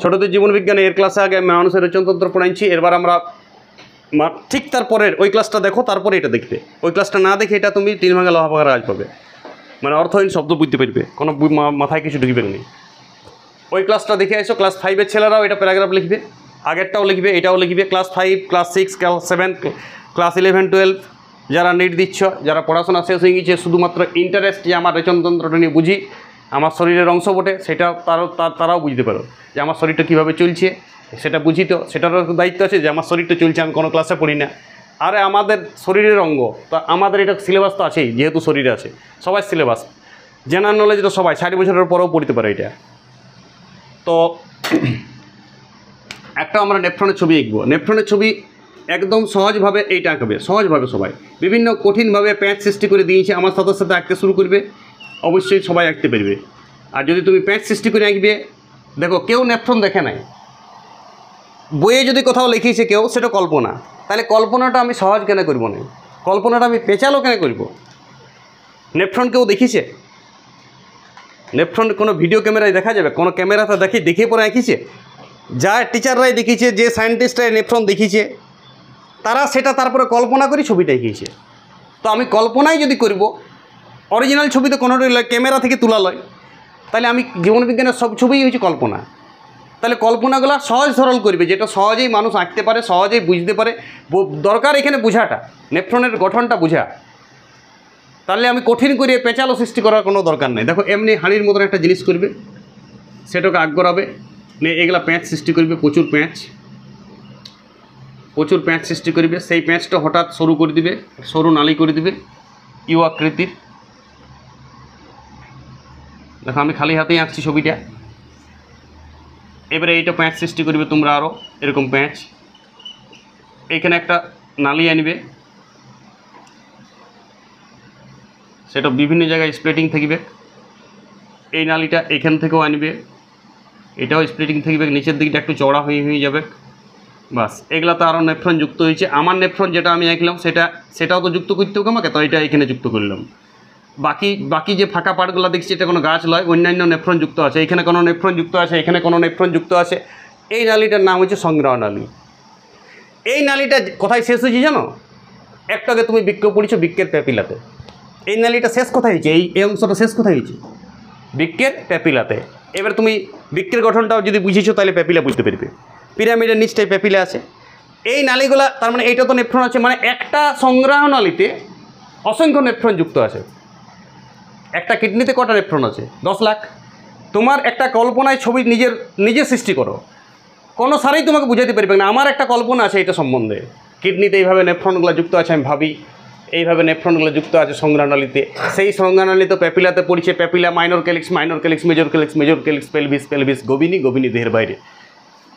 ছোটদের জীবনবিজ্ঞানে এর ক্লাসে আগে আমি মানুষের রেচনতন্ত্র পড়াইছি। এবার আমরা ঠিক তারপরের ওই ক্লাসটা দেখো, তারপরে এটা দেখবে। ওই ক্লাসটা না দেখে এটা তুমি 3 ভাঙা লোহা ভাঙা কাজ পাবে, মানে অর্থহীন শব্দ বুঝতে পারবে, কোনো মাথায় কিছু ঢুকবে না। ওই ক্লাসটা দেখে এসো। ক্লাস 5-এর ছেলেরাও এটা প্যারাগ্রাফ লিখবে, আগেরটাও লিখবে, এটাও লিখবে। ক্লাস 5, ক্লাস 6, ক্লাস 7, ক্লাস 11, 12 যারা নেট দিচ্ছ, যারা পড়াশোনা শেষ হয়ে গিয়েছে, শুধুমাত্র ইন্টারেস্ট যে আমার রেচনতন্ত্রটা নিয়ে বুঝি, আমার শরীরের অংশ বটে, সেটা তারাও বুঝতে পারো যে আমার শরীরটা কীভাবে চলছে, সেটা বুঝি। তো সেটারও দায়িত্ব আছে যে আমার শরীরটা চলছে, আমি কোনো ক্লাসে পড়ি না। আরে আমাদের শরীরের অঙ্গ, তো আমাদের এটা সিলেবাস তো আছেই, যেহেতু শরীরে আছে সবাই সিলেবাস। জেনারেল নলেজ তো সবাই 60 বছরের পরেও পড়তে পারে এটা। তো একটা আমরা নেফ্রনের ছবি আঁকবো। নেফ্রনের ছবি একদম সহজভাবে এইটা আঁকবে, সহজভাবে সবাই। বিভিন্ন কঠিনভাবে প্যাঁচ সৃষ্টি করে দিয়েছে, আমার সাথে সাথে আঁকতে শুরু করবে, অবশ্যই সবাই আঁকতে পারবে। আর যদি তুমি প্যাঁচ সৃষ্টি করে আঁকবে, দেখো কেউ নেফ্রন দেখে নাই, বইয়ে যদি কোথাও লিখিয়েছে কেউ, সেটা কল্পনা। তাহলে কল্পনাটা আমি সহজ কেন করবো না? কল্পনাটা আমি পেঁচালো কেন করবো? নেফ্রন কেউ দেখিছে? নেফ্রন কোনো ভিডিও ক্যামেরায় দেখা যাবে? কোনো ক্যামেরাতে দেখে পরে আঁকিছে? যা টিচাররাই দেখিয়েছে, যে সায়েন্টিস্টরাই নেফ্রন দেখিয়েছে, তারা সেটা তারপরে কল্পনা করে ছবিটা এঁকেছে। তো আমি কল্পনাই যদি করব, অরিজিনাল ছবি তো কোনোটাই ক্যামেরা থেকে তোলা লয়, তাহলে আমি জীবনবিজ্ঞানের সব ছবিই হচ্ছে কল্পনা। তাহলে কল্পনাগুলো সহজ সরল করবে, যেটা সহজেই মানুষ আঁকতে পারে, সহজেই বুঝতে পারে। দরকার এখানে বোঝাটা, নেফ্রনের গঠনটা বোঝা। তাহলে আমি কঠিন করে পেঁচালো সৃষ্টি করার কোনো দরকার নেই। দেখো এমনি হাঁড়ির মতন একটা জিনিস করবে, সেটাকে আগ করাবে, এগুলা প্যাঁচ সৃষ্টি করবে, প্রচুর প্যাঁচ সৃষ্টি করবে। সেই প্যাঁচটা হঠাৎ সরু করে দিবে, সরু নালি করে দিবে ইউ আকৃতির। দেখো আমি খালি হাতেই আঁকছি ছবিটা। এবারে এইটা প্যাঁচ সৃষ্টি করবে তোমরা, আরও এরকম প্যাঁচ। এইখানে একটা নালি আনবে, সেটা বিভিন্ন জায়গায় স্প্লিটিং থাকবে। এই নালিটা এখান থেকেও আনবে, এটাও স্প্লিটিং থাকবে, নিচের দিকটা একটু চওড়া হয়ে যাবে। বাস, এগুলাতে আরও নেফ্রন যুক্ত হয়েছে। আমার নেফ্রন যেটা আমি আঁকলাম সেটাও তো যুক্ত করতে হবে আমাকে, তো এটা এখানে যুক্ত করলাম। বাকি যে ফাঁকা পার্টগুলো দেখছি, এটা কোনো গাছ নয়, অন্যান্য নেফ্রন যুক্ত আছে। এখানে কোনো নেফ্রন যুক্ত আছে, এখানে কোনো নেফ্রন যুক্ত আছে। এই নালিটার নাম হচ্ছে সংগ্রহ নালী। এই নালিটা কোথায় শেষ হয়েছে জানো? একটু আগে তুমি বৃক্ক পড়েছো, বৃক্কের প্যাপিলাতে। এই নালিটা শেষ কোথায় হয়েছে? এই অংশটা শেষ কোথায় হয়েছে? বৃক্কের প্যাপিলাতে। এবার তুমি বৃক্কের গঠনটাও যদি বুঝেছো, তাহলে প্যাপিলা বুঝতে পারবে। পিরামিডের নিচটায় প্যাপিলা আছে। এই নালীগুলা, তার মানে এইটা তো নেফ্রন আছে, মানে একটা সংগ্রহ নালীতে অসংখ্য নেফ্রন যুক্ত আছে। একটা কিডনিতে কটা নেফ্রন আছে? 10 লাখ। তোমার একটা কল্পনায় ছবি নিজে সৃষ্টি করো, কোনো সারেই তোমাকে বুঝাতে পারবে না। আমার একটা কল্পনা আছে এটা সম্বন্ধে, কিডনিতে এইভাবে নেফ্রনগুলো যুক্ত আছে, আমি ভাবি এইভাবে নেফ্রনগুলো যুক্ত আছে সংগ্রহনালীতে। সেই সংগ্রহনালীতে প্যাপিলাতে পড়ছে, papilla minor calyx, major calyx, pelvis, গভিনী দেহের বাইরে,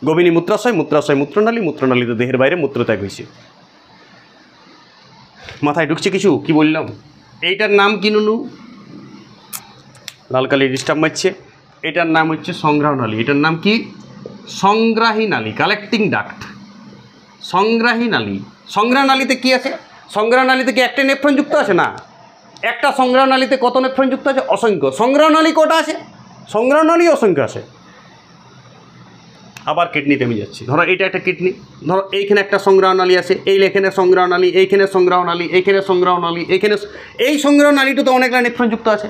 গভিনী মূত্রাশয়, মূত্রনালীতে দেহের বাইরে মূত্রত্যাগ হয়েছে। মাথায় ঢুকছে কিছু? কি বললাম? এইটার নাম কি নুনু? লাল কালি ডিস্টার্ব মারছে। এটার নাম হচ্ছে সংগ্রাহনালী। এটার নাম কি? সংগ্রাহী নালী, কালেক্টিং ডাক্ট, সংগ্রাহী নালী। সংগ্রহনালীতে কি আছে? সংগ্রহনালীতে কি একটা নেফ্রন যুক্ত আছে? না। একটা সংগ্রহনালীতে কত নেফ্রন যুক্ত আছে? অসংখ্য। সংগ্রহনালী কটা আছে? সংগ্রহনালী অসংখ্য আছে। আবার কিডনিতে আমি যাচ্ছি। ধরো এইটা একটা কিডনি, ধরো এইখানে একটা সংগ্রহনালী আছে, এইখানে সংগ্রহনালী, এইখানে সংগ্রহনালী, এইখানে সংগ্রহনালী, এইখানে এই সংগ্রহনালীটা তো অনেকগুলো নেফ্রন যুক্ত আছে।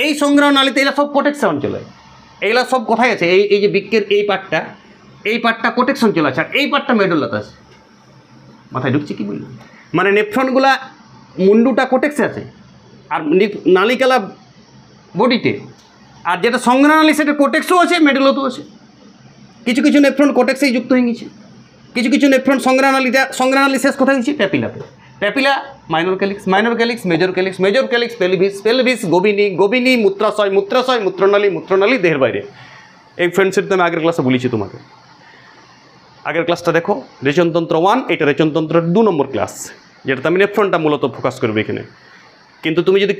এই সংগ্রহনালীতে এগুলো সব কোটেক্স অঞ্চলে। এগুলো সব কোথায় আছে? এই যে বৃক্কের এই পার্টটা কোটেক্স অঞ্চল আছে, আর এই পার্টটা মেডুলাতে আছে। মাথায় ঢুকছে কি বললাম? মানে নেফ্রনগুলা মুন্ডুটা কোটেক্সে আছে, আর নালিকালা বডিতে। আর যেটা সংগ্রহনালী সেটা কোটেক্সও আছে, মেডুলাতেও আছে। কিছু নেফ্রন কোটেক্সেই যুক্ত হয়ে গেছে, কিছু নেফ্রন সংগ্রহনালী শেষ কোথায় হয়েছে? প্যাপিলাতে। Papilla minor calyx, major calyx, pelvis, গভিনী, মূত্রাশয়, মূত্রনালী দেহের বাইরে। এই ফ্রেন্ডশিপ তো আমি আগের ক্লাসে বলেছি তোমাকে। আগের ক্লাসটা দেখো, রেচনতন্ত্র 1, এটা রেচনতন্ত্রের 2 নম্বর ক্লাস, যেটাতে আমি নেফ্রনটা মূলত ফোকাস করবে এখানে। কিন্তু তুমি যদি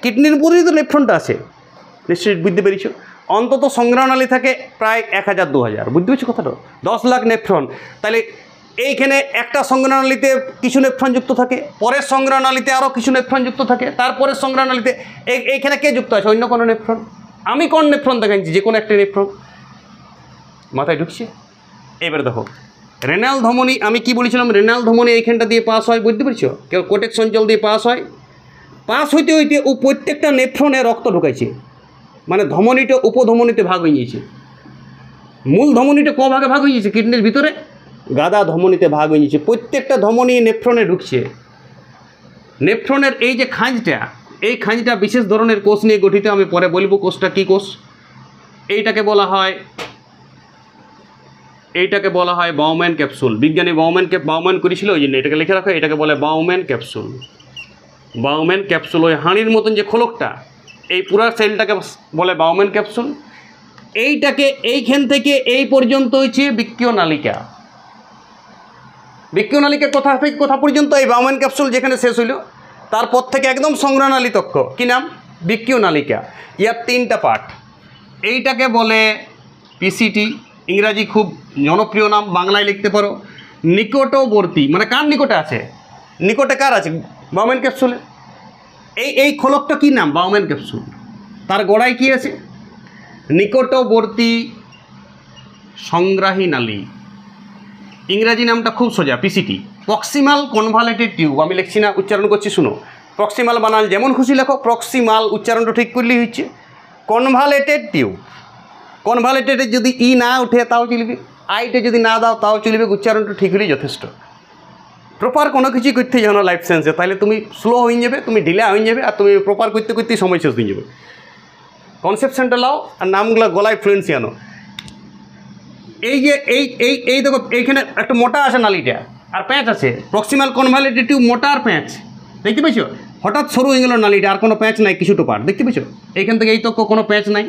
কিডনির উপরেই তো নেফ্রনটা আছে, নিশ্চয়ই বুঝতে পেরেছো। অন্তত সংগ্রহনালী থাকে প্রায় 1000-2000, বুঝতে পেরেছো কথাটা? 10 লাখ নেফ্রন। তাহলে এইখানে একটা সংগ্রহনালীতে কিছু নেফ্রন যুক্ত থাকে, পরের সংগ্রহনালীতে আরও কিছু নেফ্রন যুক্ত থাকে, তারপরের সংগ্রহনালীতে এইখানে কে যুক্ত আছে? অন্য কোনো নেফ্রন। আমি কোন নেফ্রন দেখাচ্ছি? যে কোনো একটা নেফ্রন। মাথায় ঢুকছে? এবারে দেখো রেনাল ধমনী, আমি কি বলেছিলাম, রেনাল ধমনী এইখানটা দিয়ে পাস হয়, বুঝতে পারছো? কেউ কোটেক্স অঞ্চল দিয়ে পাস হয়, পাস হইতে হইতে ও প্রত্যেকটা নেফ্রনে রক্ত ঢুকাইছে, মানে ধমনীটা উপধমনীতে ভাগ হয়ে গিয়েছে। মূল ধমনীটা ক ভাগে ভাগ হয়ে গিয়েছে? কিডনির ভিতরে গাদা ধমনীতে ভাগ হয়ে গিয়েছে, প্রত্যেকটা ধমনী নেফ্রনে ঢুকছে। নেফ্রনের এই যে খাঁজটা, এই খাঁজটা বিশেষ ধরনের কোষ নিয়ে গঠিত, আমি পরে বলবো কোষটা কী কোষ। এইটাকে বলা হয় বাউম্যান ক্যাপসুল। বিজ্ঞানী বাউম্যান করেছিল, ওই জন্য এটাকে লিখে রাখো, এটাকে বলে বাউম্যান ক্যাপসুল। বাউম্যান ক্যাপসুল, ওই হাঁড়ির মতন যে খোলকটা, এই পুরা সেলটাকে বলে বাউম্যান ক্যাপসুল। এইটাকে এইখান থেকে এই পর্যন্ত হচ্ছে বৃক্কীয় নালিকা। বৃক্কীয় নালিকা কোথা পর্যন্ত? এই বাউম্যান ক্যাপসুল যেখানে শেষ হইল, তারপর থেকে একদম সংগ্রহনালী তক্ষ, কী নাম? বৃক্কীয় নালিকা। ইয়ার 3টা পার্ট। এইটাকে বলে পিসিটি, ইংরাজি খুব জনপ্রিয় নাম, বাংলায় লিখতে পারো নিকটবর্তী। মানে কার নিকটে আছে? নিকটে কার আছে? বাউম্যান ক্যাপসুলে। এই খোলকটা কী নাম? Bowman capsule. তার গোড়ায় কী আছে? নিকটবর্তী সংগ্রাহী নালী। ইংরাজি নামটা খুব সোজা, পিসিটি, প্রক্সিমাল কনভালেটেড টিউব। আমি লিখছি না, উচ্চারণ করছি, শুনো। প্রক্সিমাল বানাল যেমন খুশি লেখো, প্রক্সিমাল উচ্চারণটা ঠিক করলেই হচ্ছে। কনভালেটেড টিউব, কনভালেটেডের যদি ই না উঠে তাও চলবে, আইটে যদি না দাও তাও চলবে, উচ্চারণটা ঠিক হলেই যথেষ্ট। প্রপার কোনো কিছুই করতে যাও না লাইফ সায়েন্সে, তাহলে তুমি স্লো হয়ে যাবে, তুমি ঢিলা হয়ে যাবে, আর তুমি প্রপার করতে করতে সময় শেষ হয়ে যাবে। কনসেপশনটা লাও আর নামগুলো গলায় ফ্লুয়েন্সি আনো। এই যে এই দেখো, এইখানে একটা মোটা আছে নালিটা, আর প্যাঁচ আছে। প্রক্সিমাল কনভালেটেড টিউব মোটা আর প্যাঁচ, দেখতে পেয়েছো? হঠাৎ সরু হয়ে গেল নালিটা, আর কোনো প্যাঁচ নাই, কিছু টোপার, দেখতে পেয়েছো? এইখান থেকে এই তক্ক কোনো প্যাঁচ নাই।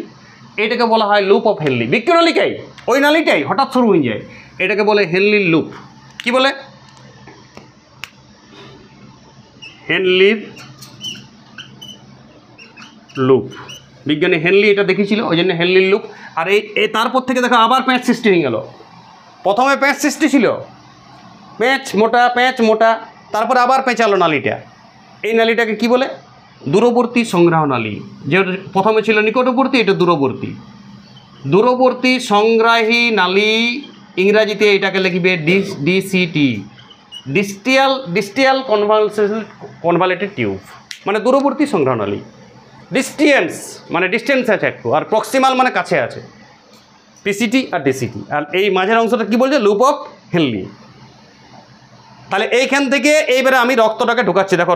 এটাকে বলা হয় লুপ অফ হেনলি। বৃক্কীয় নালিকাই ওই নালিটাই হঠাৎ শুরু হয়ে যায়, এটাকে বলে হেনলির লুপ। কি বলে? হেনলির লুপ। বিজ্ঞানী হেনলি এটা দেখেছিল, ওই জন্য হেনলির লুপ। আর এই তারপর থেকে দেখো আবার প্যাঁচ সৃষ্টি হয়ে গেল। প্রথমে প্যাঁচ সৃষ্টি ছিল, প্যাঁচ মোটা, তারপরে আবার পেঁচালো নালিটা। এই নালিটাকে কি বলে? দূরবর্তী সংগ্রাহ নালী। যেহেতু প্রথমে ছিল নিকটবর্তী, এটা দূরবর্তী সংগ্রাহী নালী। ইংরাজিতে এটাকে লিখবে ডিসিটি, ডিস্টিয়াল কনভালেটেড টিউব, মানে দূরবর্তী সংগ্রাহ নালী। ডিস্টেন্স মানে ডিস্টেন্স আছে একটু, আর প্রক্সিমাল মানে কাছে আছে, পিসিটি আর ডিসিটি। আর এই মাঝের অংশটা কি বলছে? Loop of Henle. তাহলে এইখান থেকে এইবারে আমি রক্তটাকে ঢুকাচ্ছি। দেখো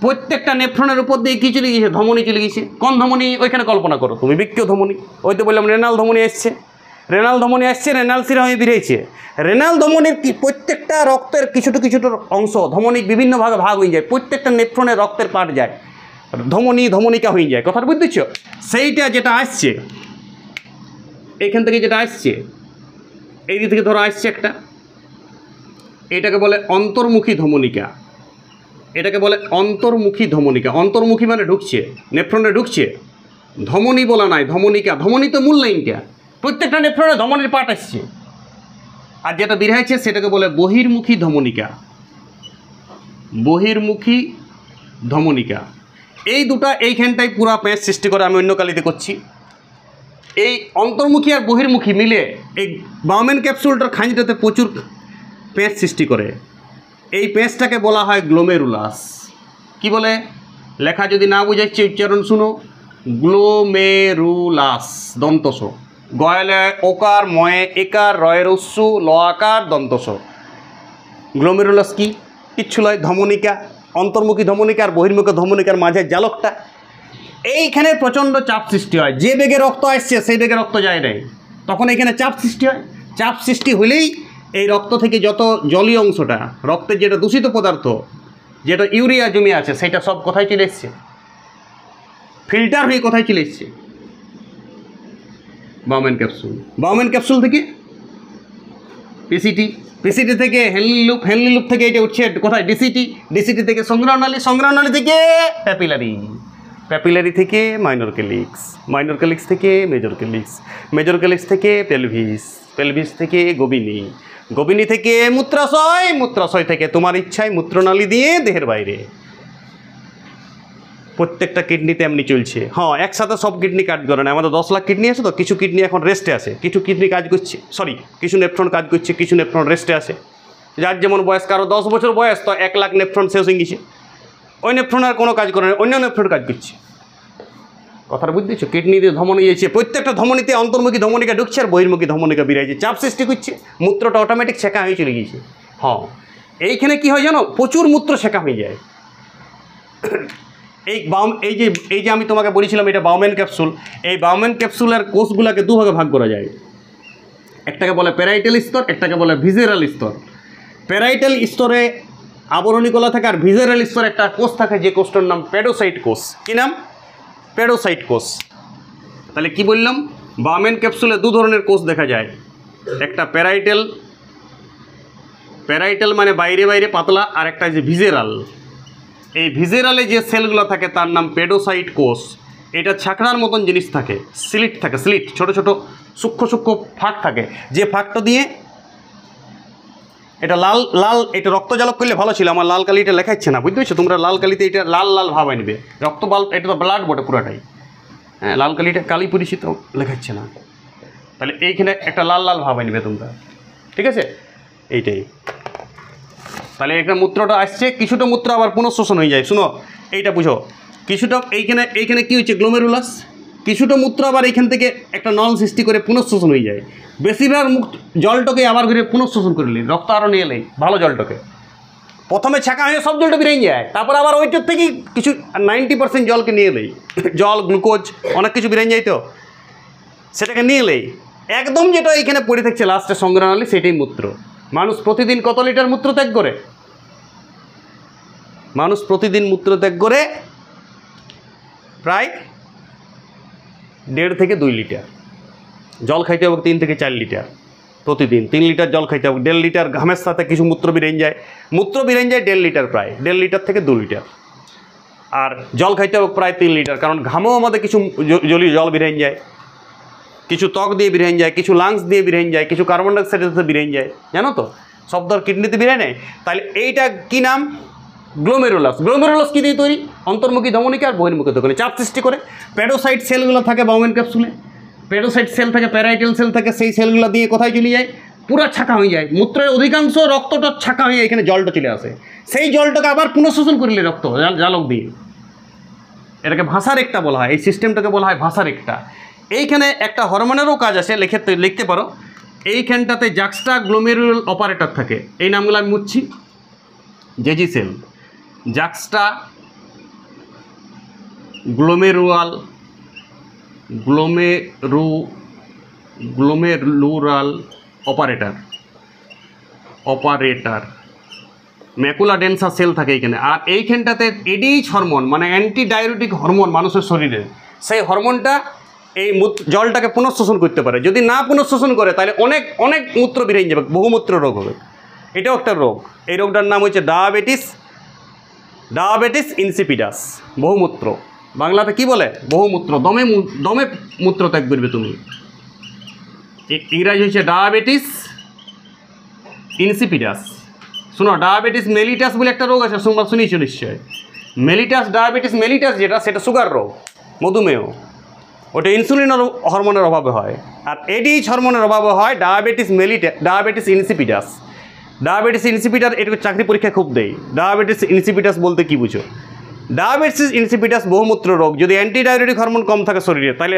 প্রত্যেকটা নেফ্রনের উপর দিয়ে কী চলে গিয়েছে? ধমনী চলে গিয়েছে। কোন ধমনী? ওইখানে কল্পনা করো তুমি, বৃক্কীয় ধমনী। ওই তো বললাম রেনাল ধমনী আসছে, রেনাল শিরা হয়ে বেরিয়েছে। রেনাল ধমনীর কি প্রত্যেকটা রক্তের কিছুটা অংশ ধমনী বিভিন্ন ভাগে ভাগ হয়ে যায়, প্রত্যেকটা নেফ্রনের রক্তের পার্ট যায়, ধমনিকা হয়ে যায়। কথাটা বুঝতেছ? সেইটা যেটা আসছে এইখান থেকে, যেটা আসছে এই দিক থেকে ধরো আসছে একটা, এটাকে বলে অন্তর্মুখী ধমনিকা। অন্তর্মুখী মানে ঢুকছে, নেফ্রনে ঢুকছে। ধমনী বলা নাই, ধমনিকা। ধমনী তো মূল লাইনটা, প্রত্যেকটা নেফ্রনে ধমনির পার্ট আসছে। আর যেটা বেরিয়েছে সেটাকে বলে বহির্মুখী ধমনিকা। এই দুটা এইখানটায় পুরা প্যাঁচ সৃষ্টি করে। আমি অন্য কালিতে করছি। এই অন্তর্মুখী আর বহির্মুখী মিলে এই বাউম্যান ক্যাপসুলটার খাঁজটাতে প্রচুর প্যাঁচ সৃষ্টি করে। এই প্যাঁচটাকে বলা হয় গ্লোমেরুলাস। কি বলে? লেখা যদি না বুঝাচ্ছি, উচ্চারণ শুনো। গ্লোমেরুলাস, দন্তস, গয়ালে ওকার, ময়ে একার, রয়ের উৎসু, ল আকার, দন্তস। গ্লোমেরুলাস কি? কিচ্ছু নয়, ধমনিকা। অন্তর্মুখী ধমনিকা আর বহির্মুখী ধমনিকার মাঝে জালকটা, এইখানে প্রচণ্ড চাপ সৃষ্টি হয়। যে বেগে রক্ত আসছে সেই বেগে রক্ত যায় নাই, তখন এইখানে চাপ সৃষ্টি হয়। চাপ সৃষ্টি হলেই এই রক্ত থেকে যত জলীয় অংশটা, রক্তের যেটা দূষিত পদার্থ, যেটা ইউরিয়া জমে আছে, সেটা সব কোথায় চলে এসছে? ফিল্টার হয়ে কোথায় চলে এসছে? বাউম্যান ক্যাপসুল থেকে পিসিটি থেকে হেনলি লুপ থেকে এটা উঠছে কোথায়? ডিসিটি থেকে সংগ্রাহ নালী থেকে প্যাপিলারি থেকে মাইনর ক্যালিক্স থেকে মেজর ক্যালিক্স থেকে পেলভিস থেকে গবিনী থেকে মূত্রাশয় থেকে তোমার ইচ্ছায় মূত্রনালী দিয়ে দেহের বাইরে। প্রত্যেকটা কিডনিতে এমনি চলছে। হ্যাঁ, একসাথে সব কিডনি কাজ করে না, আমাদের 10 লাখ কিডনি আছে তো, কিছু কিডনি এখন রেস্টে আছে, কিছু কিডনি কাজ করছে, কিছু নেফ্রন কাজ করছে, কিছু নেফ্রন রেস্টে আছে। যার যেমন বয়স, কারো 10 বছর বয়স, তো 1 লাখ নেফ্রন শেষ হয়ে গেছে, ওই নেফ্রন আর কোনো কাজ করে না, অন্য নেফ্রন কাজ করছে। কথাটা বুঝতেছো? কিডনিতে ধমনী যাচ্ছে, প্রত্যেকটা ধমনীতে অন্তর্মুখী ধমনিকা ঢুকছে আর বহির্মুখী ধমনিকা বেরিয়েছে, চাপ সৃষ্টি করছে, মূত্রটা অটোমেটিক ছেঁকা হয়ে চলে গেছে। হ্যাঁ, এইখানে কী হয় জানো, প্রচুর মূত্র ছেঁকা হয়ে যায়। এই যে আমি তোমাকে বলেছিলাম এটা বাউম্যান ক্যাপসুল, এই বাউম্যান ক্যাপসুলের কোষগুলোকে দুভাগে ভাগ করা যায়, একটাকে বলে প্যারাইটাল স্তর, একটাকে বলে ভিসেরাল স্তর। প্যারাইটাল স্তরে আবরণী কলা থাকে, আর ভিসেরাল স্তরে একটা কোষ থাকে, যে কোষটার নাম প্যাডোসাইট কোষ। কী নাম? প্যাডোসাইট কোষ। তাহলে কি বললাম, বাউম্যান ক্যাপসুলে দু ধরনের কোষ দেখা যায়, একটা প্যারাইটাল মানে বাইরে বাইরে পাতলা, আর একটা যে ভিসেরাল। এই ভিসেরালে যে সেলগুলো থাকে তার নাম পেডোসাইট কোষ। এটা ছাকড়ার মতন জিনিস থাকে, স্লিট থাকে, স্লিট, ছোট ছোট সূক্ষ্ম সূক্ষ্ম ফাঁক থাকে, যে ফাঁকটা দিয়ে এটা লাল লাল, এটা রক্তজালক করলে ভালো ছিল, আমার লাল কালিটা লেখাচ্ছে না, বুঝতে পারছো? তোমরা লাল কালিতে এটা লাল লাল ভাব আনবে, রক্ত বাল্ব, এটা তো ব্লাড বটে পুরাটাই। হ্যাঁ, লাল কালিটা কালি পরিচিত লেখাচ্ছে না, তাহলে এইখানে একটা লাল লাল ভাব আনবে তোমরা, ঠিক আছে? এইটাই। তাহলে একটা মূত্রটা আসছে, কিছুটা মূত্র আবার পুনঃশোষণ হয়ে যায়। শুনো, এইটা বুঝো, কিছুটা এইখানে কী হচ্ছে, গ্লোমেরুলাস, কিছুটা মূত্র আবার এইখান থেকে একটা নল সৃষ্টি করে পুনঃশোষণ হয়ে যায়। বেশিরভাগ জলটাকে আবার ঘুরে পুনঃশোষণ করে নিই, রক্ত আরও নিয়ে এলেই ভালো জলটাকে প্রথমে ছাঁকা হয়ে সব জলটা বেরিয়ে যায়, তারপর আবার ওইটার থেকেই কিছু 90% জলকে নিয়ে এলেই, জল, গ্লুকোজ, অনেক কিছু বেরিয়ে যায়, তো সেটাকে নিয়ে এলেই একদম যেটা এইখানে পড়ে থাকছে লাস্টে সংগ্রহণালী, সেটাই মূত্র। মানুষ প্রতিদিন কত লিটার মূত্র ত্যাগ করে? মানুষ প্রতিদিন মূত্র ত্যাগ করে প্রায় 1.5 থেকে 2 লিটার। জল খাইতে হবে 3 থেকে 4 লিটার প্রতিদিন, 3 লিটার জল খাইতে হবে, 1.5 লিটার ঘামের সাথে কিছু মূত্র বেরিয়ে যায়, 1.5 লিটার, প্রায় 1.5 লিটার থেকে 2 লিটার। আর জল খাইতে হবে প্রায় 3 লিটার, কারণ ঘামেও আমাদের কিছু জলীয় জল বেরিয়ে যায়, কিছু ত্বক দিয়ে বেরিয়ে যায়, কিছু লাংস দিয়ে বেরিয়ে যায়, কিছু কার্বন ডাইঅক্সাইডের সাথে বেরিয়ে যায়, জানো তো? সব ধর কিডনিতে বেরিয়ে নেয়। তাহলে এইটা কি নাম? গ্লোমেরুলাস। গ্লোমেরুলাস কী দিয়ে তৈরি? অন্তর্মুখী ধমনিকা আর বহির্মুখী ধমনী চাপ সৃষ্টি করে। প্যাডোসাইট সেলগুলো থাকে বাউম্যান ক্যাপসুলে, প্যাডোসাইট সেল থাকে, প্যারাইটাল সেল থাকে, সেই সেলগুলো দিয়ে কোথায় চলে যায়? পুরো ছাঁকা হয়ে যায়, মূত্রের অধিকাংশ রক্তটা ছাঁকা হয়ে এখানে জলটা চলে আসে, সেই জলটাকে আবার পুনঃশোষণ করলে রক্ত জালক দিয়ে, এটাকে ভাষার একটা বলা হয়, এই সিস্টেমটাকে বলা হয় ভাষার একটা। এইখানে একটা হরমোনেরও কাজ আছে, লিখতে পারো, এইখানটাতে জাক্সটা গ্লোমেরুলাল অপারেটর থাকে, এই নামগুলো আমি মুছছি। JG cell, juxta glomerular operator, macula densa cell থাকে এইখানে। আর এইখানটাতে এডিএইচ হরমোন, মানে অ্যান্টি ডায়ুরেটিক হরমোন মানুষের শরীরে, সেই হরমোনটা এই জলটাকে পুনঃশোষণ করতে পারে। যদি না পুনঃশোষণ করে তাহলে অনেক অনেক মূত্র বেরিয়ে যাবে, বহুমূত্র রোগ হবে। এটাও একটা রোগ, এই রোগটার নাম হচ্ছে ডায়াবেটিস ইনসিপিডাস, বহুমূত্র। বাংলাতে কি বলে? বহুমূত্র, দমে মূত্র ত্যাগ করবে তুমি। ইংরাজি হচ্ছে ডায়াবেটিস ইনসিপিডাস। শোনো, ডায়াবেটিস মেলিটাস বলে একটা রোগ আছে, তোমরা শুনেছো নিশ্চয়। ডায়াবেটিস মেলিটাস যেটা, সেটা সুগার রোগ, মধুমেহ, ওটা ইনসুলিন হরমোনের অভাবে হয়। আর এডিএইচ হরমোনের অভাবে হয় ডায়াবেটিস ইনসিপিডাস। ডায়াবেটিস ইনসিপিডাস এটুকু চাকরি পরীক্ষা খুব দেয়। ডায়াবেটিস ইনসিপিডাস বলতে কি বুঝো? ডায়াবেটিস ইনসিপিডাস বহুমূত্র রোগ। যদি অ্যান্টি ডায়ুরেটিক হরমোন কম থাকে শরীরে, তাহলে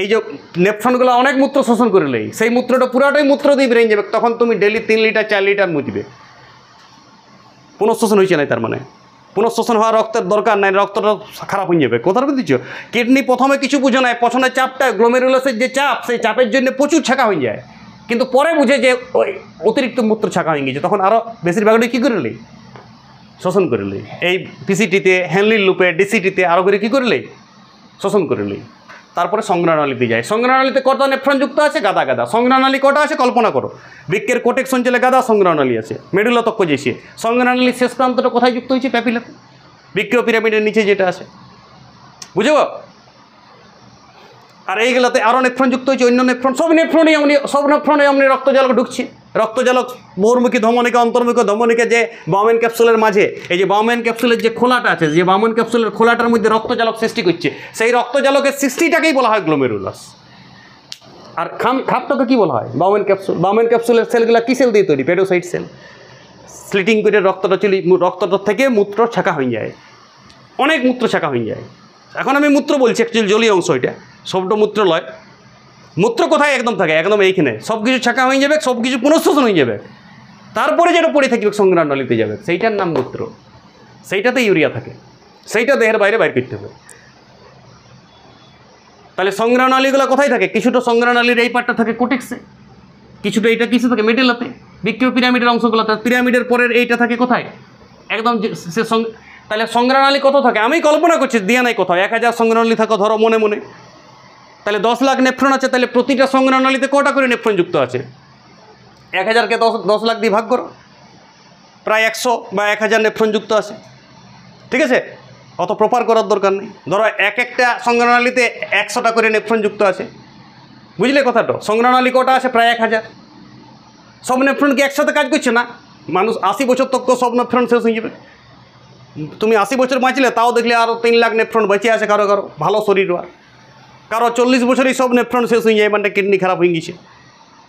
এই যে নেফ্রনগুলো অনেক মূত্র শোষণ করে নেই, সেই মূত্রটা পুরাটাই মূত্র দিয়ে বেরিয়ে যাবে, তখন তুমি ডেলি 3 লিটার 4 লিটার মুতিবে। পুনঃশোষণ হয়েছে না, তার মানে পুনঃশোষণ হওয়ার রক্তের দরকার নাই, রক্তটা খারাপ হয়ে যাবে। কথা বুঝেছ? কিডনি প্রথমে কিছু বুঝো না, পছন্দের চাপটা, গ্লোমেরুলাসের যে চাপ, সেই চাপের জন্য প্রচুর ছাঁকা হয়ে যায়, কিন্তু পরে বুঝে যে ওই অতিরিক্ত মূত্র ছাঁকা হয়ে গেছে, তখন আরও বেশিরভাগটাই কী করলে? শোষণ করলে। এই পিসিটিতে, হ্যানলির লুপে, ডিসিটিতে আরও করে কী করলে? শোষণ করলে। তারপরে সংগ্রহনালীতে যায়। সংগ্রহনালীতে কটা নেফ্রন যুক্ত আছে? গাদা গাদা। সংগ্রহনালী কটা আছে কল্পনা করো। বৃক্কের কোটেক্স অঞ্চলে গাদা সংগ্রহনালী আছে, মেডুলা তক্ক যেসে। সংগ্রহনালীর শেষ প্রান্তটা কোথায় যুক্ত হয়েছে? প্যাপিলাতে, বৃক্কীয় পিরামিডের নিচে যেটা আছে, বুঝব? আর এইগুলোতে আরও নেফ্রন যুক্ত হয়েছে, অন্য নেফ্রন, সব নেফ্রনে এমনি রক্তজালক ঢুকছে, রক্তজালক বহির্মুখী ধমনিকা অন্তর্মুখী ধমনিকা যে বাউমেন ক্যাপসুলের মাঝে এই যে বাউমেন ক্যাপসুলের যে খোলাটা আছে, যে বাউমেন ক্যাপসুলের খোলাটার মধ্যে রক্তজালক সৃষ্টি করছে, সেই রক্তজালকের সৃষ্টিটাকেই বলা হয় গ্লোমেরুলাস। আর খাপটাকে কী বলা হয়? বাউমেন ক্যাপসুল। বাউমেন ক্যাপসুলের সেলগুলো কী সেল দিয়ে তৈরি? পেডোসাইট সেল। স্লিটিং করে রক্তটা থেকে মূত্র ছাঁকা হয়ে যায়, অনেক মূত্র ছাঁকা হয়ে যায়। এখন আমি মূত্র বলছি, অ্যাকচুয়ালি জলীয় অংশ এটা, শব্দ মূত্র লয়। মূত্র কোথায় একদম থাকে? একদম এইখানে সব কিছু ছাঁকা হয়ে যাবে, সব কিছু পুনঃশোষণ হয়ে যাবে, তারপরে যেটা পড়ে থাকবে সংগ্রাণনালীতে যাবে, সেইটার নাম মূত্র। সেইটাতে ইউরিয়া থাকে, সেইটা দেহের বাইরে বাইর করতে হবে। তাহলে সংগ্রাণনালীগুলো কোথায় থাকে? কিছুটা সংগ্রাণনালীর এই পার্টটা থাকে কোটেক্সে, কিছুটা এইটা কিছু থাকে মেডেলাতে, বৃক্ষীয় পিরামিডের অংশগুলোতে। পিরামিডের পরের এইটা থাকে কোথায়? একদম সে তাহলে সংগ্রাণনালী কত থাকে? আমি কল্পনা করছি, দিয়া নাই কোথাও 1000 সংগ্রাণনালী থাকো ধরো মনে মনে, তাহলে 10 লাখ নেফ্রন আছে, তাহলে প্রতিটা সংগ্রাণনালীতে কটা করে নেফ্রন যুক্ত আছে? 1000কে 10 লাখ দিয়ে ভাগ করো, প্রায় 100 বা 1000 নেফ্রন যুক্ত আছে। ঠিক আছে, অত প্রপার করার দরকার নেই। ধরো একটা সংগ্রাণনালীতে 100টা করে নেফ্রন যুক্ত আছে, বুঝলে কথাটা? সংগ্রাণনালী কটা আছে? প্রায় 1000। সব নেফ্রন কি একসাথে কাজ করছে না? মানুষ 80 বছর তক তো সব নেফ্রন শেষ হয়ে যাবে। তুমি 80 বছর বাঁচলে তাও দেখলে আরও 3 লাখ নেফ্রন বেঁচে আছে কারো কারো ভালো শরীর, আর কারো 40 বছরই সব নেফ্রন শেষ হয়ে যায়, মানে কিডনি খারাপ হয়ে গেছে।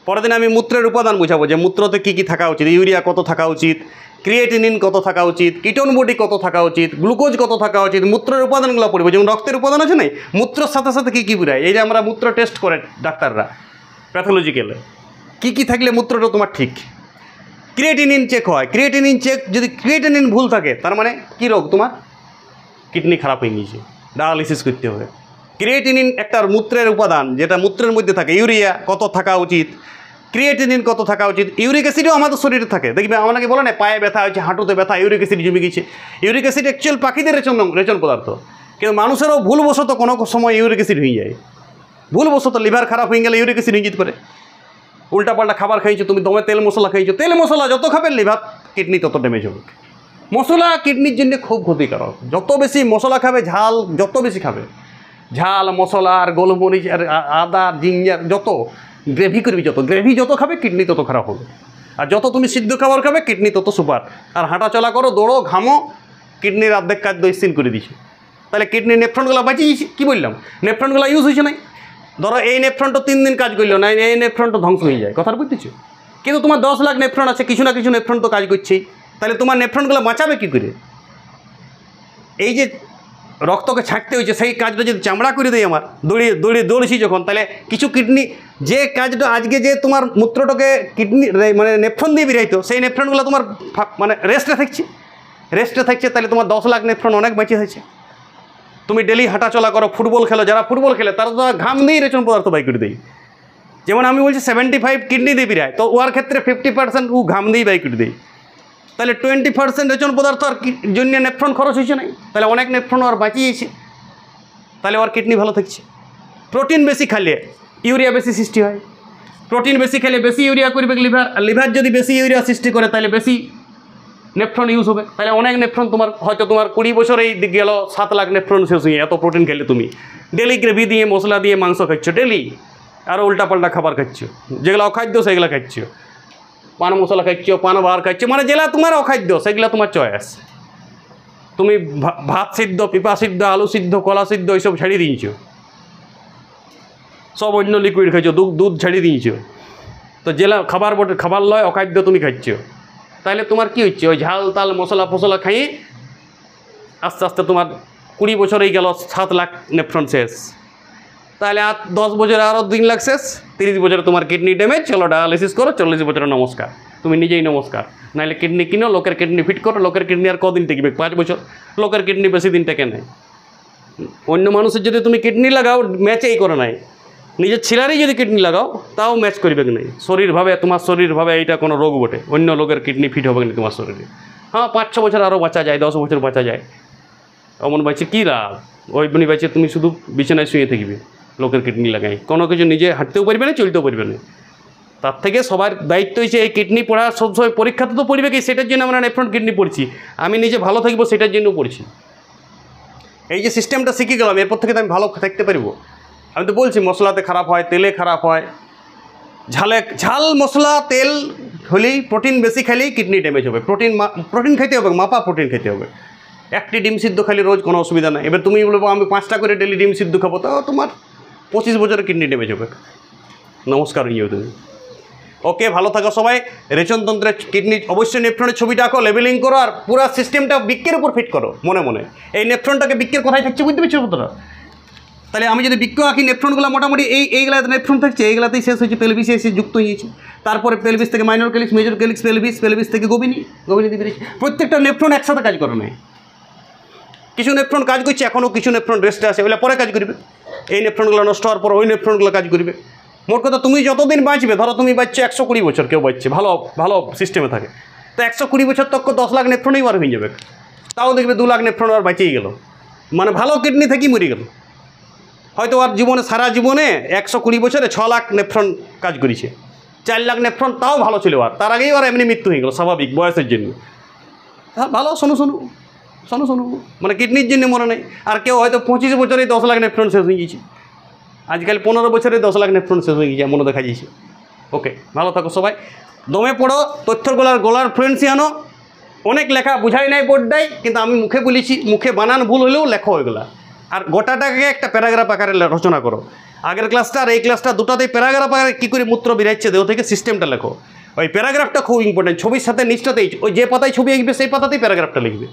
পরের দিন আমি মূত্রের উপাদান বুঝাবো, যে মূত্রতে কী কী থাকা উচিত। ইউরিয়া কত থাকা উচিত, ক্রিয়েটিনিন কত থাকা উচিত, কিটোন বডি কত থাকা উচিত, গ্লুকোজ কত থাকা উচিত, মূত্রের উপাদানগুলো পড়বো। যেমন রক্তের উপাদান আছে নাই, মূত্রের সাথে সাথে কী কী বুঝায়। এই যে আমরা মূত্র টেস্ট করে ডাক্তাররা প্যাথোলজিক্যালে, কী কী থাকলে মূত্রটা তোমার ঠিক। ক্রিয়েটিনিন চেক হয়, ক্রিয়েটিনিন চেক যদি ক্রিয়েটিনিন ভুল থাকে তার মানে কী রোগ? তোমার কিডনি খারাপ হয়ে গিয়েছে, ডায়ালিসিস করতে হবে। ক্রিয়েটিনিন একটা মূত্রের উপাদান, যেটা মূত্রের মধ্যে থাকে। ইউরিয়া কত থাকা উচিত, ক্রিয়েটিনিন কত থাকা উচিত। ইউরিক অ্যাসিডও আমাদের শরীরে থাকে। দেখবে আমাকে বলে না পায়ে ব্যথা হয়েছে, হাঁটুতে ব্যথা, ইউরিক অ্যাসিড জমে গেছে। ইউরিক অ্যাসিড অ্যাকচুয়াল পাখিদের রেচন পদার্থ, কিন্তু মানুষেরও ভুলবশত কোনো সময় ইউরিক অ্যাসিড হয়ে যায়। ভুলবশত লিভার খারাপ হয়ে গেলে ইউরিক অ্যাসিড হয়ে যেতে পারে। উল্টাপাল্টা খাবার খাইছো তুমি, দমে তেল মশলা খাইছো, তেল মশলা যত খাবে লিভার কিডনি তত ড্যামেজ হবে। মশলা কিডনির জন্য খুব ক্ষতিকারক। যত বেশি মশলা খাবে, ঝাল যত বেশি খাবে, ঝাল মশলা আর গোলমরিচ আর আদা জিঞ্জার, যত গ্রেভি করবি, যত গ্রেভি যত খাবে কিডনি তত খারাপ হবে। আর যত তুমি সিদ্ধ খাবার খাবে কিডনি তত সুপার। আর হাঁটা চলা করো, দৌড়ো, ঘামো, কিডনির অর্ধেক কাজ দইসিন করে দিছে। তাহলে কিডনির নেফ্রনগুলো বাঁচিয়েছে। কী বললাম? নেফ্রনগুলো ইউজ হয়েছে নাই। ধরো এই নেফ্রনটা 3 দিন কাজ করলো না, এই নেফ্রনটা ধ্বংস হয়ে যায়। কথা বুঝতেছো? কিন্তু তোমার 10 লাখ নেফ্রন আছে, কিছু না কিছু নেফ্রন তো কাজ করছেই। তাহলে তোমার নেফ্রনগুলো বাঁচাবে কী করে? এই যে রক্তকে ছাঁকতে হয়েছে, সেই কাজটা যদি চামড়া করে দেয় আমার, দৌড়েছি যখন, তাহলে কিছু কিডনি যে কাজটা আজকে যে তোমার মূত্রটাকে কিডনি মানে নেফ্রন দিয়ে বেরাইতো, সেই নেফ্রনগুলো তোমার মানে রেস্টে থাকছে। তাহলে তোমার 10 লাখ নেফ্রন অনেক বেঁচে হয়েছে। তুমি ডেলি হাঁটা চলা করো, ফুটবল খেলো, যারা ফুটবল খেলে তারা তো ঘাম দিয়েই রেচন পদার্থ বাই করে দেয়। যেমন আমি বলছি 75 কিডনি দিয়ে বেরায়, তো ওর ক্ষেত্রে 50% ও ঘাম দিয়েই বাই করে দেয়। তাহলে 20% রেচন পদার্থ আর জন্য নেফ্রন খরচ হয়েছে নাই, তাহলে অনেক নেফ্রন আর বাঁচিয়েছে, তাহলে ওর কিডনি ভালো থাকছে। প্রোটিন বেশি খেলে ইউরিয়া বেশি সৃষ্টি হয়। প্রোটিন বেশি খেলে বেশি ইউরিয়া করবে লিভার, আর লিভার যদি বেশি ইউরিয়া সৃষ্টি করে তাহলে বেশি নেফ্রন ইউজ হবে। তাহলে অনেক নেফ্রন তোমার হয়তো তোমার 20 বছরেই গেল 7 লাখ নেফ্রন শেষ হয়ে, এত প্রোটিন খেলে তুমি ডেলি গ্রেভি দিয়ে মশলা দিয়ে মাংস খাচ্ছ ডেলি, আরও উল্টাপাল্টা খাবার খাচ্ছ, যেগুলো অখাদ্য সেগুলো খাচ্ছ, পান মশলা খাচ্ছ, পান বার খাচ্ছ, মানে যেগুলো তোমার অখাদ্য সেগুলো তোমার চয়েস। তুমি ভাত সিদ্ধ, পিপা সিদ্ধ, আলু সিদ্ধ, কলা সিদ্ধ এইসব ছাড়িয়ে দিয়েছ, সব অন্য লিকুইড খাইছো, দুধ ছাড়িয়ে দিয়েছ। তো যেগুলো খাবার লয় অখাদ্য তুমি খাচ্ছ, তাহলে তোমার কী হচ্ছে? ওই ঝাল তাল মশলা ফসলা খাইয়ে আস্তে আস্তে তোমার 20 বছরেই গেল 7 লাখ নেফ্রন শেষ। তাহলে আর 10 বছরে আরও 3 লাখ শেষ, 30 বছরে তোমার কিডনি ড্যামেজ, চলো ডায়ালিসিস করো, 40 বছরে নমস্কার, তুমি নিজেই নমস্কার। নাহলে কিডনি কিনো, লোকের কিডনি ফিট করো, লোকের কিডনি আর কদিন টিকবে? 5 বছর। লোকের কিডনি বেশি দিন টেকে নেয়। অন্য মানুষের যদি তুমি কিডনি লাগাও, ম্যাচেই করে নাই। নিজের ছেলেরই যদি কিডনি লাগাও তাও ম্যাচ করবে কি নাই। শরীরভাবে তোমার শরীরভাবে এইটা কোনো রোগ বটে, অন্য লোকের কিডনি ফিট হবে না তোমার শরীরে। হ্যাঁ 5-6 বছর আরও বাঁচা যায়, 10 বছর বাঁচা যায়, অমন বাঁচে কী লাভ? ওই বনি বাঁচে তুমি শুধু বিছানায় শুয়ে থাকবে লোকের কিডনি লাগাই, কোনো কিছু নিজে হাঁটতেও পারবে না, চলতেও পারবে না। তার থেকে সবার দায়িত্ব হয়েছে এই কিডনি পড়া, সবসময় পরীক্ষাতে তো পড়বে কি, সেটার জন্য আমরা নেফ্রন কিডনি পড়ছি। আমি নিজে ভালো থাকবো সেটার জন্য পড়ছি। এই যে সিস্টেমটা শিখে গেলাম, এরপর থেকে তো আমি ভালো থাকতে পারবো। আমি তো বলছি মশলাতে খারাপ হয়, তেলে খারাপ হয়, ঝাল মশলা তেল হলেই প্রোটিন বেশি খেলেই কিডনি ড্যামেজ হবে। প্রোটিন খেতে হবে, মাপা প্রোটিন খেতে হবে। একটি ডিম সিদ্ধ খালি রোজ কোনো অসুবিধা নাই। এবার তুমি বলবো আমি 5টা করে ডেলি ডিম সিদ্ধ খাবো, তাও তোমার 25 বছরে কিডনি ড্যামেজ হবে। নমস্কার হয়ে যাবে তুমি। ওকে, ভালো থাকো সবাই। রেচনতন্ত্রের কিডনি অবশ্যই নেফ্রনের ছবিটা আঁকো, লেবেলিং করো, আর পুরো সিস্টেমটা বৃক্কের উপর ফিট করো মনে মনে। এই নেফ্রনটাকে বৃক্কের কোথায় থাকছে বুঝতে পারছো তোরা? তাহলে আমি যদি বৃক্ক আঁকি, নেফ্রনগুলো মোটামুটি এইগুলাতে নেফ্রন থাকছে, এইগুলাতেই শেষ হয়েছে, পেলভিসে এসে যুক্ত হয়েছে। তারপরে পেলভিস থেকে minor calyx, major calyx, pelvis থেকে গভীনী দিয়ে বেরিয়েছে। প্রত্যেকটা নেফ্রন একসাথে কাজ করে নাই। কিছু নেফ্রন কাজ করছে এখনও, কিছু নেফ্রন রেস্টে আছে, ওগুলো পরে কাজ করবে। এই নেফ্রনগুলো নষ্ট হওয়ার পর ওই নেফ্রনগুলো কাজ করবে। মোট কথা তুমি যতদিন বাঁচবে, ধরো তুমি বাঁচছো 120 বছর, কেউ বাঁচছে ভালো সিস্টেমে থাকে, তো 120 বছর তক 10 লাখ নেফ্রনই বার হয়ে যাবে। তাও দেখবে 2 লাখ নেফ্রন আর বাঁচিয়ে গেল, মানে ভালো কিডনি থেকেই মরে গেল। হয়তো আর জীবনে সারা জীবনে 120 বছরে 6 লাখ নেফ্রন কাজ করেছে, 4 লাখ নেফ্রন তাও ভালো ছিল, আর তার আগেই আর এমনি মৃত্যু হয়ে গেল স্বাভাবিক বয়সের জন্য। হ্যাঁ ভালো, শোনো মানে কিডনির জন্য মনে নেই। আর কেউ হয়তো 25 বছরেই 10 লাখ নেফ্রন শেষ হয়ে গেছে, আজকাল 15 বছরে 10 লাখ নেফ্রন শেষ হয়ে গেছে এমনও দেখা যাচ্ছে। ওকে, ভালো থাকো সবাই। দমে পড়ো, গলার ফ্লুয়েন্সি আনো। অনেক লেখা বুঝাই নাই বোর্ডটাই, কিন্তু আমি মুখে বলেছি, মুখে বানান ভুল হলেও লেখো এগুলা। আর গোটাটাকে একটা প্যারাগ্রাফ আকারে রচনা করো। আগের ক্লাসটা আর এই ক্লাসটা দুটাতেই প্যারাগ্রাফ আকারে কী করে মূত্র বেরাচ্ছে দেহ থেকে সিস্টেমটা লেখো। ওই প্যারাগ্রাফটা খুব ইম্পর্টেন্ট। ছবির সাথে নিচটাতেই, ওই যে পাতায় ছবি আঁকবে সেই পাতাতেই প্যারাগ্রাফটা লিখবে।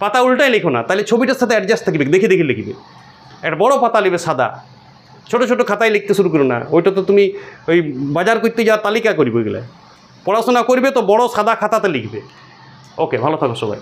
পাতা উল্টাই লিখো না, তাহলে ছবিটার সাথে অ্যাডজাস্ট থাকবে, দেখে লিখবে। একটা বড় পাতা লিখবে সাদা, ছোটো খাতায় লিখতে শুরু করো না। ওইটা তো তুমি ওই বাজার করতে যাওয়ার তালিকা করবে, ওইগুলো পড়াশোনা করবে তো বড় সাদা খাতাতে লিখবে। ওকে, ভালো থাকো সবাই।